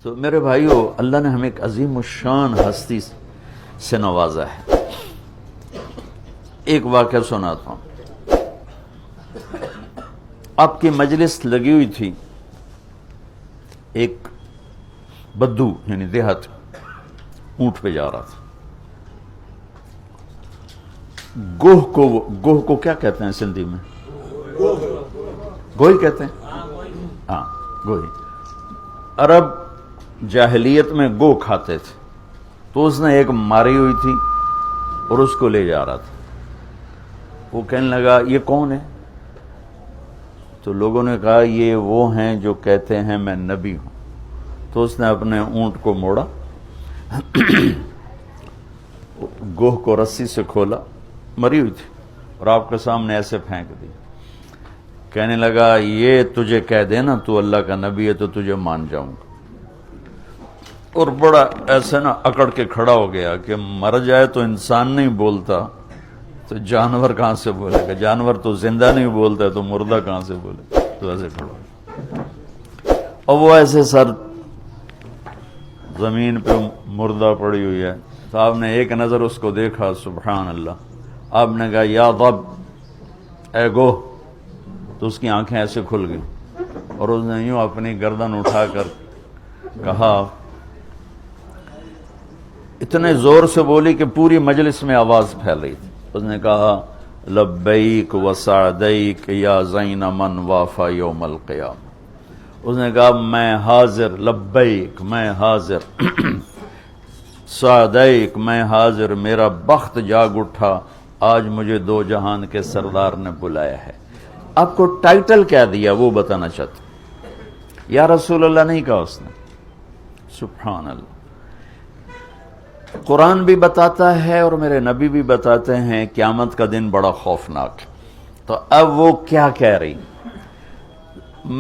تو میرے بھائیو، اللہ نے ہمیں ایک عظیم الشان ہستی سے نوازا ہے۔ ایک واقعہ سناتا ہوں۔ آپ کی مجلس لگی ہوئی تھی، ایک بدو یعنی دیہات اونٹ پہ جا رہا تھا۔ گوہ کو کیا کہتے ہیں سندھی میں؟ گوہی کہتے ہیں، ہاں گوہی۔ عرب جاہلیت میں گو کھاتے تھے، تو اس نے ایک ماری ہوئی تھی اور اس کو لے جا رہا تھا۔ وہ کہنے لگا یہ کون ہے؟ تو لوگوں نے کہا یہ وہ ہیں جو کہتے ہیں میں نبی ہوں۔ تو اس نے اپنے اونٹ کو موڑا، گوہ کو رسی سے کھولا، مری ہوئی تھی، اور آپ کے سامنے ایسے پھینک دی۔ کہنے لگا یہ تجھے کہہ دینا تو اللہ کا نبی ہے تو تجھے مان جاؤں گا۔ اور بڑا ایسے نا اکڑ کے کھڑا ہو گیا کہ مر جائے تو انسان نہیں بولتا تو جانور کہاں سے بولے گا؟ جانور تو زندہ نہیں بولتا تو مردہ کہاں سے بولے گا؟ تو ایسے کھڑا ہو، اور وہ ایسے سر زمین پہ مردہ پڑی ہوئی ہے۔ تو آپ نے ایک نظر اس کو دیکھا، سبحان اللہ۔ آپ نے کہا یا رب، اے گوہ، تو اس کی آنکھیں ایسے کھل گئی اور اس نے یوں اپنی گردن اٹھا کر کہا، اتنے زور سے بولی کہ پوری مجلس میں آواز پھیل رہی تھی۔ اس نے کہا لبیک وسعدیک یا زین من وافا یوم القیامہ۔ اس نے کہا میں حاضر، لبیک میں حاضر، سعدیک میں حاضر، میرا بخت جاگ اٹھا، آج مجھے دو جہان کے سردار نے بلایا ہے۔ آپ کو ٹائٹل کیا دیا وہ بتانا چاہتا۔ یا رسول اللہ نہیں کہا اس نے، سبحان اللہ۔ قرآن بھی بتاتا ہے اور میرے نبی بھی بتاتے ہیں قیامت کا دن بڑا خوفناک ہے۔ تو اب وہ کیا کہہ رہی؟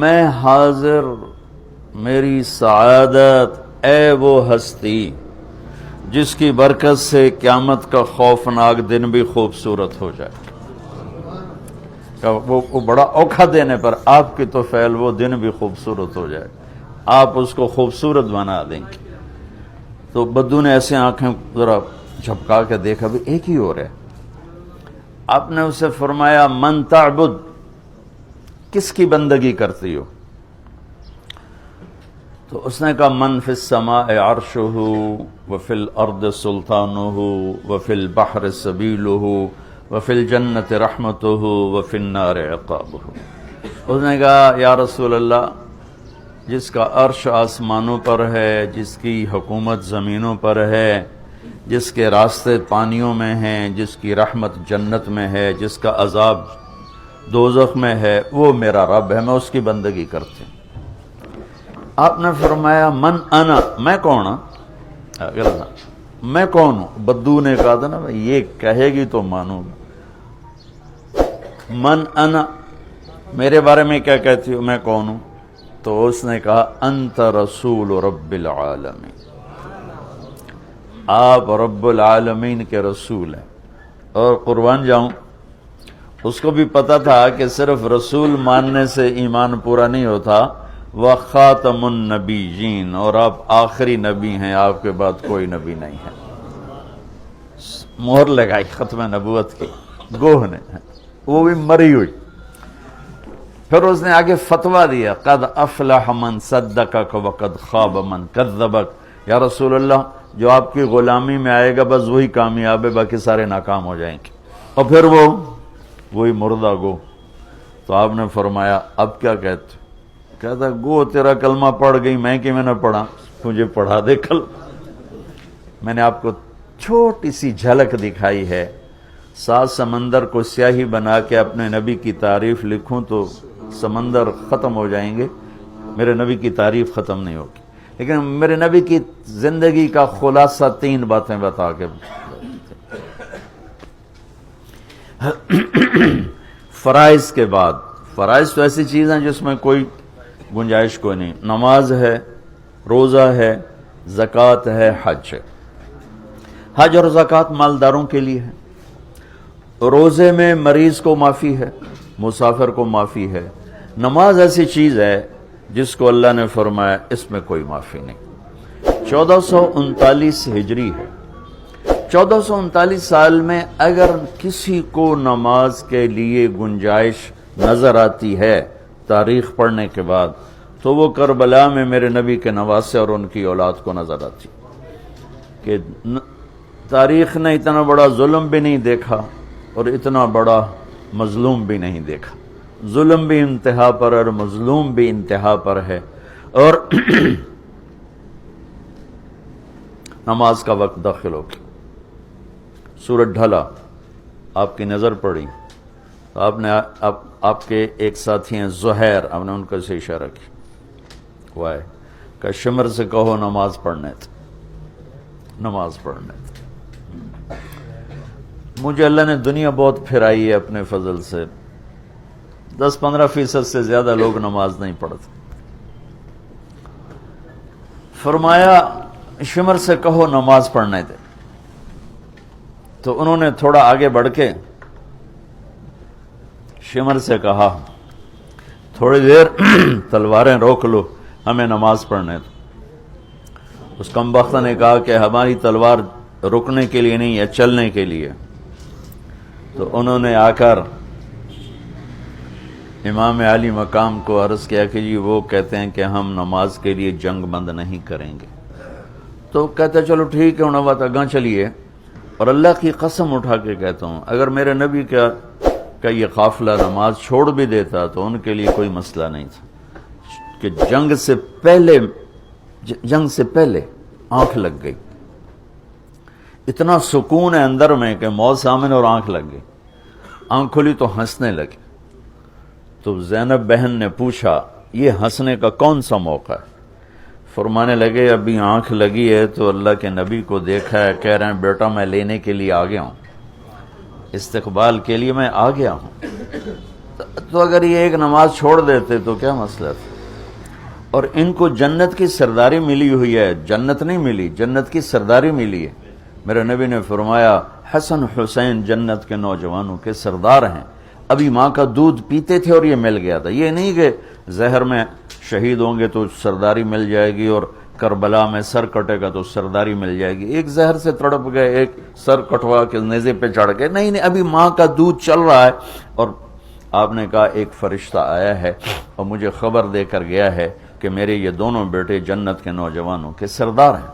میں حاضر، میری سعادت، اے وہ ہستی جس کی برکت سے قیامت کا خوفناک دن بھی خوبصورت ہو جائے۔ وہ بڑا اوکھا دینے پر آپ کی تو فعل وہ دن بھی خوبصورت ہو جائے، آپ اس کو خوبصورت بنا دیں گے۔ تو بدو نے ایسے آنکھیں ذرا جھپکا کے دیکھا، بھی ایک ہی ہو رہا ہے۔ آپ نے اسے فرمایا من تعبد، کس کی بندگی کرتی ہو؟ تو اس نے کہا من فی السماء عرشہ وفی الارض سلطانہ وفی البحر سبیلہ وفی الجنت رحمتہ وفی النار عقابہ۔ اس نے کہا یا رسول اللہ، جس کا عرش آسمانوں پر ہے، جس کی حکومت زمینوں پر ہے، جس کے راستے پانیوں میں ہیں، جس کی رحمت جنت میں ہے، جس کا عذاب دوزخ میں ہے، وہ میرا رب ہے، میں اس کی بندگی کرتی ہوں۔ آپ نے فرمایا من انا، میں کون ہوں؟ میں کون ہوں؟ بدو نے کہا تھا نا یہ کہے گی تو مانوں گا۔ من انا، میرے بارے میں کیا کہتی ہو، میں کون ہوں؟ تو اس نے کہا انت رسول رب العالمین، آپ رب العالمین کے رسول ہیں۔ اور قربان جاؤں، اس کو بھی پتا تھا کہ صرف رسول ماننے سے ایمان پورا نہیں ہوتا، وخاتم النبیین، اور آپ آخری نبی ہیں، آپ کے بعد کوئی نبی نہیں ہے۔ مہر لگائی ختم نبوت کی گوہ نے، وہ بھی مری ہوئی۔ پھر اس نے آگے فتویٰ دیا قد افلح من صدقک وقد خاب من کذبک۔ یا رسول اللہ، جو آپ کی غلامی میں آئے گا بس وہی کامیاب ہے، باقی سارے ناکام ہو جائیں گے۔ اور پھر وہی مردہ گو۔ تو آپ نے فرمایا اب کیا کہتے؟ کہتا گو تیرا کلمہ پڑھ گئی، میں کہ میں نے پڑھا، مجھے پڑھا دے کل۔ میں نے آپ کو چھوٹی سی جھلک دکھائی ہے۔ 7 سمندر کو سیاہی بنا کے اپنے نبی کی تعریف لکھوں تو سمندر ختم ہو جائیں گے، میرے نبی کی تعریف ختم نہیں ہوگی۔ لیکن میرے نبی کی زندگی کا خلاصہ 3 باتیں بتا کے فرائض کے بعد، فرائض تو ایسی چیز ہیں جس میں کوئی گنجائش کوئی نہیں، نماز ہے، روزہ ہے، زکوٰۃ ہے، حج ہے۔ حج اور زکوٰۃ مالداروں کے لیے ہے، روزے میں مریض کو معافی ہے، مسافر کو معافی ہے۔ نماز ایسی چیز ہے جس کو اللہ نے فرمایا اس میں کوئی معافی نہیں۔ 1439 ہجری ہے۔ 1439 سال میں اگر کسی کو نماز کے لیے گنجائش نظر آتی ہے تاریخ پڑھنے کے بعد تو وہ کربلا میں میرے نبی کے نواسے اور ان کی اولاد کو نظر آتی کہ تاریخ نے اتنا بڑا ظلم بھی نہیں دیکھا اور اتنا بڑا مظلوم بھی نہیں دیکھا، ظلم بھی انتہا پر اور مظلوم بھی انتہا پر ہے، اور نماز کا وقت داخل ہو گیا، سورج ڈھلا، آپ کی نظر پڑی، آپ نے آپ کے ایک ساتھی ہیں زہیر، آپ نے ان کو سے اشارہ کیا، وہ آئے کہ شمر سے کہو نماز پڑھنے تھے، نماز پڑھنے تھے۔ مجھے اللہ نے دنیا بہت پھرائی ہے اپنے فضل سے، 10-15% سے زیادہ لوگ نماز نہیں پڑھتے۔ فرمایا شمر سے کہو نماز پڑھنے دے، تو انہوں نے تھوڑا آگے بڑھ کے شمر سے کہا تھوڑی دیر تلواریں روک لو، ہمیں نماز پڑھنے دو۔ اس کمبخت نے کہا کہ ہماری تلوار رکنے کے لیے نہیں ہے، چلنے کے لیے۔ تو انہوں نے آ کر امام علی مقام کو عرض کیا کہ جی وہ کہتے ہیں کہ ہم نماز کے لیے جنگ بند نہیں کریں گے۔ تو کہتے چلو ٹھیک ہے، انہوں نے اگاں چلیے، اور اللہ کی قسم اٹھا کے کہتا ہوں اگر میرے نبی کا یہ قافلہ نماز چھوڑ بھی دیتا تو ان کے لیے کوئی مسئلہ نہیں تھا، کہ جنگ سے پہلے آنکھ لگ گئی، اتنا سکون ہے اندر میں کہ موت سامنے اور آنکھ لگ گئی، آنکھ کھلی تو ہنسنے لگے۔ تو زینب بہن نے پوچھا یہ ہنسنے کا کون سا موقع ہے؟ فرمانے لگے ابھی آنکھ لگی ہے تو اللہ کے نبی کو دیکھا ہے، کہہ رہے ہیں بیٹا میں لینے کے لیے آ گیا ہوں، استقبال کے لیے میں آ گیا ہوں۔ تو اگر یہ ایک نماز چھوڑ دیتے تو کیا مسئلہ تھا؟ اور ان کو جنت کی سرداری ملی ہوئی ہے، جنت نہیں ملی، جنت کی سرداری ملی ہے۔ میرے نبی نے فرمایا حسن حسین جنت کے نوجوانوں کے سردار ہیں، ابھی ماں کا دودھ پیتے تھے اور یہ مل گیا تھا۔ یہ نہیں کہ زہر میں شہید ہوں گے تو سرداری مل جائے گی اور کربلا میں سر کٹے گا تو سرداری مل جائے گی، ایک زہر سے تڑپ گئے، ایک سر کٹوا کے نیزے پہ چڑھ گئے، نہیں ابھی ماں کا دودھ چل رہا ہے۔ اور آپ نے کہا ایک فرشتہ آیا ہے اور مجھے خبر دے کر گیا ہے کہ میرے یہ دونوں بیٹے جنت کے نوجوانوں کے سردار ہیں۔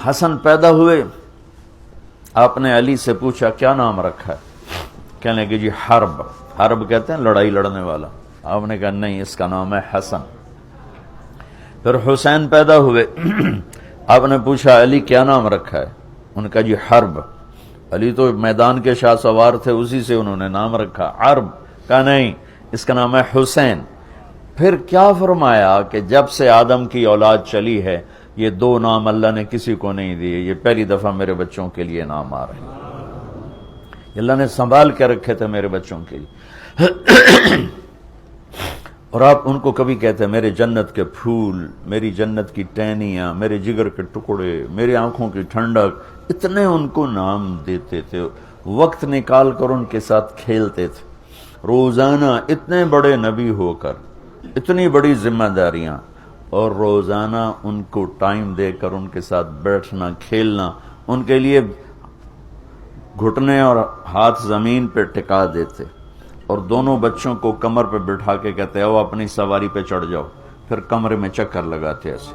حسن پیدا ہوئے، آپ نے علی سے پوچھا کیا نام رکھا ہے؟ کہنے لگے جی حرب، حرب کہتے ہیں لڑائی لڑنے والا۔ آپ نے کہا نہیں، اس کا نام ہے حسن۔ پھر حسین پیدا ہوئے، آپ نے پوچھا علی کیا نام رکھا ہے؟ انہوں نے کہا جی حرب، علی تو میدان کے شاہ سوار تھے، اسی سے انہوں نے نام رکھا حرب۔ کہا نہیں، اس کا نام ہے حسین۔ پھر کیا فرمایا کہ جب سے آدم کی اولاد چلی ہے یہ دو نام اللہ نے کسی کو نہیں دیے، یہ پہلی دفعہ میرے بچوں کے لیے نام آ رہے ہیں، اللہ نے سنبھال کے رکھے تھے میرے بچوں کے لیے۔ اور آپ ان کو کبھی کہتے ہیں میرے جنت کے پھول، میری جنت کی ٹہنیاں، میرے جگر کے ٹکڑے، میری آنکھوں کی ٹھنڈک، اتنے ان کو نام دیتے تھے، وقت نکال کر ان کے ساتھ کھیلتے تھے۔ روزانہ اتنے بڑے نبی ہو کر اتنی بڑی ذمہ داریاں، اور روزانہ ان کو ٹائم دے کر ان کے ساتھ بیٹھنا کھیلنا، ان کے لیے گھٹنے اور ہاتھ زمین پہ ٹکا دیتے، اور دونوں بچوں کو کمر پہ بٹھا کے کہتے او اپنی سواری پہ چڑھ جاؤ، پھر کمرے میں چکر لگاتے ایسے،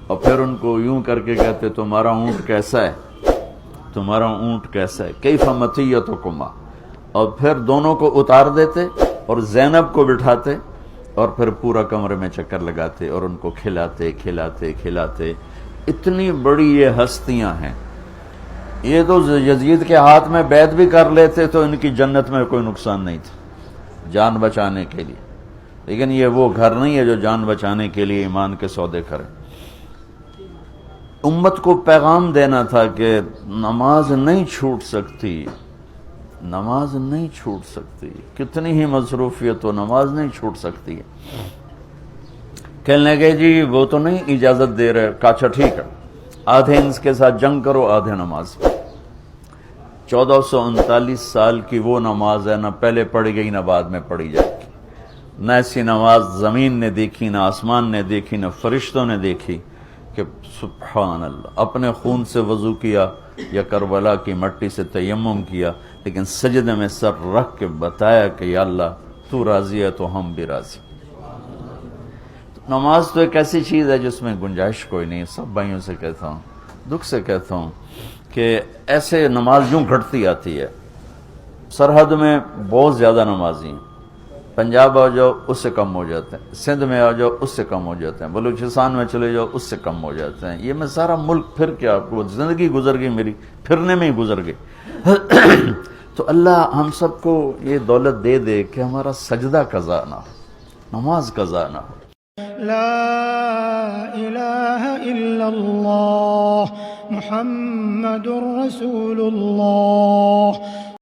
اور پھر ان کو یوں کر کے کہتے تمہارا اونٹ کیسا ہے، تمہارا اونٹ کیسا ہے، کیف مطیتکما، اور پھر دونوں کو اتار دیتے اور زینب کو بٹھاتے اور پھر پورا کمرے میں چکر لگاتے اور ان کو کھلاتے کھلاتے کھلاتے۔ اتنی بڑی یہ ہستیاں ہیں، یہ تو یزید کے ہاتھ میں بیعت بھی کر لیتے تو ان کی جنت میں کوئی نقصان نہیں تھا جان بچانے کے لیے، لیکن یہ وہ گھر نہیں ہے جو جان بچانے کے لیے ایمان کے سودے کرے۔ امت کو پیغام دینا تھا کہ نماز نہیں چھوٹ سکتی، نماز نہیں چھوٹ سکتی، کتنی ہی مصروفیت ہو نماز نہیں چھوٹ سکتی ہے۔ کہنے لگے جی وہ تو نہیں اجازت دے رہے، کہا اچھا ٹھیک ہے، آدھے انس کے ساتھ جنگ کرو، آدھے نماز۔ 1439 سال کی وہ نماز ہے، نہ پہلے پڑھی گئی نہ بعد میں پڑھی جائے گی، نہ ایسی نماز زمین نے دیکھی، نہ آسمان نے دیکھی، نہ فرشتوں نے دیکھی کہ سبحان اللہ اپنے خون سے وضو کیا یا کربلا کی مٹی سے تیمم کیا، لیکن سجدے میں سر رکھ کے بتایا کہ یا اللہ تو راضی ہے تو ہم بھی راضی۔ نماز تو ایک ایسی چیز ہے جس میں گنجائش کوئی نہیں۔ سب بھائیوں سے کہتا ہوں، دکھ سے کہتا ہوں کہ ایسے نماز یوں گھٹتی آتی ہے۔ سرحد میں بہت زیادہ نمازی ہیں، پنجاب آ جاؤ اس سے کم ہو جاتے ہیں، سندھ میں آ جاؤ اس سے کم ہو جاتے ہیں، بلوچستان میں چلے جاؤ اس سے کم ہو جاتے ہیں۔ یہ میں سارا ملک پھر کیا، وہ زندگی گزر گئی میری پھرنے میں ہی گزر گئی۔ تو اللہ ہم سب کو یہ دولت دے دے کہ ہمارا سجدہ قضا نہ ہو، نماز قضا نہ ہو۔ لا الہ الا اللہ محمد رسول اللہ۔